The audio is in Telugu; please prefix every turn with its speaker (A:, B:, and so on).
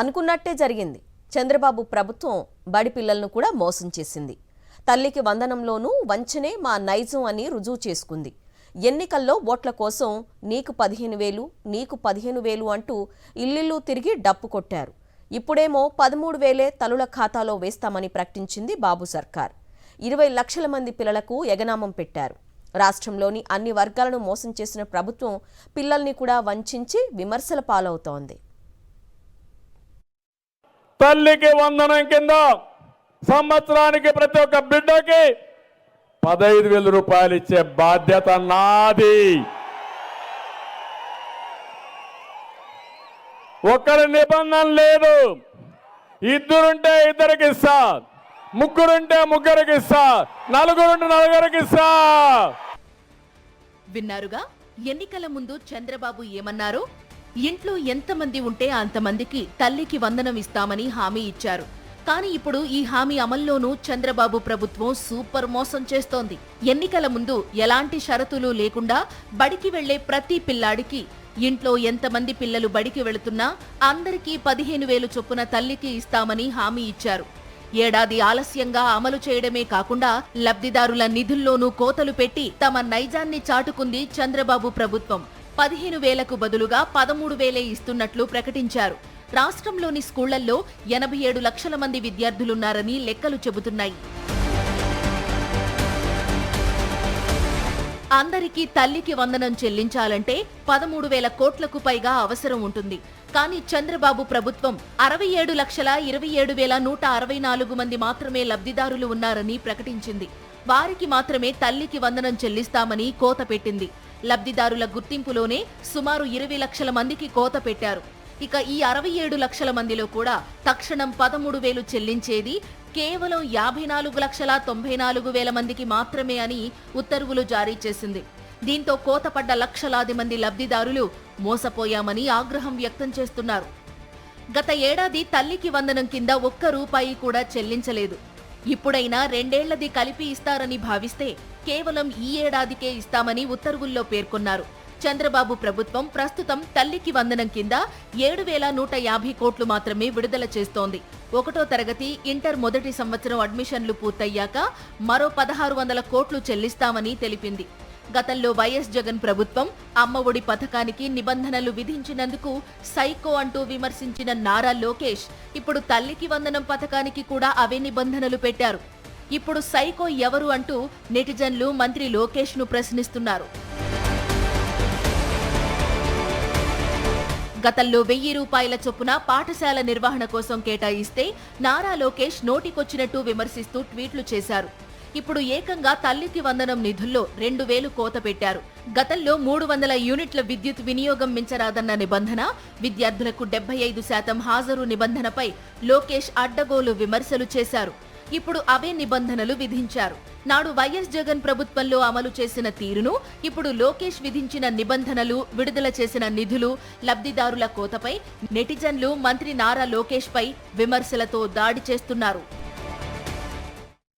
A: అనుకున్నట్టే జరిగింది. చంద్రబాబు ప్రభుత్వం బడి పిల్లలను కూడా మోసం చేసింది. తల్లికి వందనంలోనూ వంచనే మా నైజం అని రుజువు చేసుకుంది. ఎన్నికల్లో ఓట్ల కోసం నీకు 15,000 నీకు 15,000 అంటూ ఇల్లిల్లు తిరిగి డప్పు కొట్టారు. ఇప్పుడేమో 13,000 తల్లుల ఖాతాలో వేస్తామని ప్రకటించింది బాబు సర్కార్. 20 లక్షల మంది పిల్లలకు ఎగనామం పెట్టారు. రాష్ట్రంలోని అన్ని వర్గాలను మోసం చేసిన ప్రభుత్వం పిల్లల్ని కూడా వంచించి విమర్శల పాలవుతోంది.
B: తల్లికి వందనం కింద సంవత్సరానికి ప్రతి ఒక్క బిడ్డకి 15,000 రూపాయలు ఇచ్చే బాధ్యత నాది. ఒకరి నిబంధన లేదు. ఇద్దరుంటే ఇద్దరికి ఇస్తా, ముగ్గురుంటే ముగ్గురికి ఇస్తా, నలుగురుంటే నలుగురికి ఇస్తా.
C: విన్నారుగా, ఎన్నికల ముందు చంద్రబాబు ఏమన్నారో? ఇంట్లో ఎంతమంది ఉంటే అంతమందికి తల్లికి వందనం ఇస్తామని హామీ ఇచ్చారు. కానీ ఇప్పుడు ఈ హామీ అమల్లోనూ చంద్రబాబు ప్రభుత్వం సూపర్ మోసం చేస్తోంది. ఎన్నికల ముందు ఎలాంటి షరతులు లేకుండా బడికి వెళ్లే ప్రతి పిల్లాడికి, ఇంట్లో ఎంతమంది పిల్లలు బడికి వెళుతున్నా అందరికీ 15,000 చొప్పున తల్లికి ఇస్తామని హామీ ఇచ్చారు. ఏడాది ఆలస్యంగా అమలు చేయడమే కాకుండా లబ్ధిదారుల నిధుల్లోనూ కోతలు పెట్టి తమ నైజాన్ని చాటుకుంది చంద్రబాబు ప్రభుత్వం. 15,000కు బదులుగా 13,000 ఇస్తున్నట్లు ప్రకటించారు. రాష్ట్రంలోని స్కూళ్లలో 87 లక్షల మంది విద్యార్థులున్నారని లెక్కలు చెబుతున్నాయి. అందరికీ తల్లికి వందనం చెల్లించాలంటే 13,000 కోట్లకు పైగా అవసరం ఉంటుంది. కానీ చంద్రబాబు ప్రభుత్వం 67,27,164 మంది మాత్రమే లబ్ధిదారులు ఉన్నారని ప్రకటించింది. వారికి మాత్రమే తల్లికి వందనం చెల్లిస్తామని కోత పెట్టింది. లబ్ధిదారుల గుర్తింపులోనే సుమారు 20 లక్షల మందికి కోత పెట్టారు. ఇక ఈ 67 లక్షల మందిలో కూడా తక్షణం 13,000 చెల్లించేది కేవలం 54,94,000 మందికి మాత్రమే అని ఉత్తర్వులు జారీ చేసింది. దీంతో కోతపడ్డ లక్షలాది మంది లబ్ధిదారులు మోసపోయామని ఆగ్రహం వ్యక్తం చేస్తున్నారు. గత ఏడాది తల్లికి వందనం కింద ఒక్క రూపాయి కూడా చెల్లించలేదు. ఇప్పుడైనా 2 ఏళ్లది కలిపి ఇస్తారని భావిస్తే కేవలం ఈ ఏడాదికే ఇస్తామని ఉత్తర్వుల్లో పేర్కొన్నారు. చంద్రబాబు ప్రభుత్వం ప్రస్తుతం తల్లికి వందనం కింద 7,150 కోట్లు మాత్రమే విడుదల చేస్తోంది. 1వ తరగతి, ఇంటర్ మొదటి సంవత్సరం అడ్మిషన్లు పూర్తయ్యాక మరో 1,600 కోట్లు చెల్లిస్తామని తెలిపింది. గతంలో వైఎస్ జగన్ ప్రభుత్వం అమ్మఒడి పథకానికి నిబంధనలు విధించినందుకు సైకో అంటూ విమర్శించిన నారా లోకేష్ ఇప్పుడు తల్లికి వందనం పథకానికి కూడా అవే నిబంధనలు పెట్టారు. ఇప్పుడు సైకో ఎవరు అంటూ నెటిజన్లు మంత్రి లోకేష్ ను ప్రశ్నిస్తున్నారు. గతంలో 1,000 రూపాయల చొప్పున పాఠశాల నిర్వహణ కోసం కేటాయిస్తే నారా లోకేష్ నోటికొచ్చినట్టు విమర్శిస్తూ ట్వీట్లు చేశారు. ఇప్పుడు ఏకంగా తల్లికి వందనం నిధుల్లో 2,000 కోత పెట్టారు. గతంలో 300 యూనిట్ల విద్యుత్ వినియోగం మించరాదన్న నిబంధన, విద్యార్థులకు 75% హాజరు నిబంధనపై లోకేష్ అడ్డగోలు విమర్శలు చేశారు. ఇప్పుడు అవే నిబంధనలు విధించారు. నాడు వైఎస్ జగన్ ప్రభుత్వంలో అమలు చేసిన తీరును, ఇప్పుడు లోకేష్ విధించిన నిబంధనలు, విడుదల చేసిన నిధులు, లబ్ధిదారుల కోతపై నెటిజన్లు మంత్రి నారా లోకేష్ పై విమర్శలతో దాడి చేస్తున్నారు.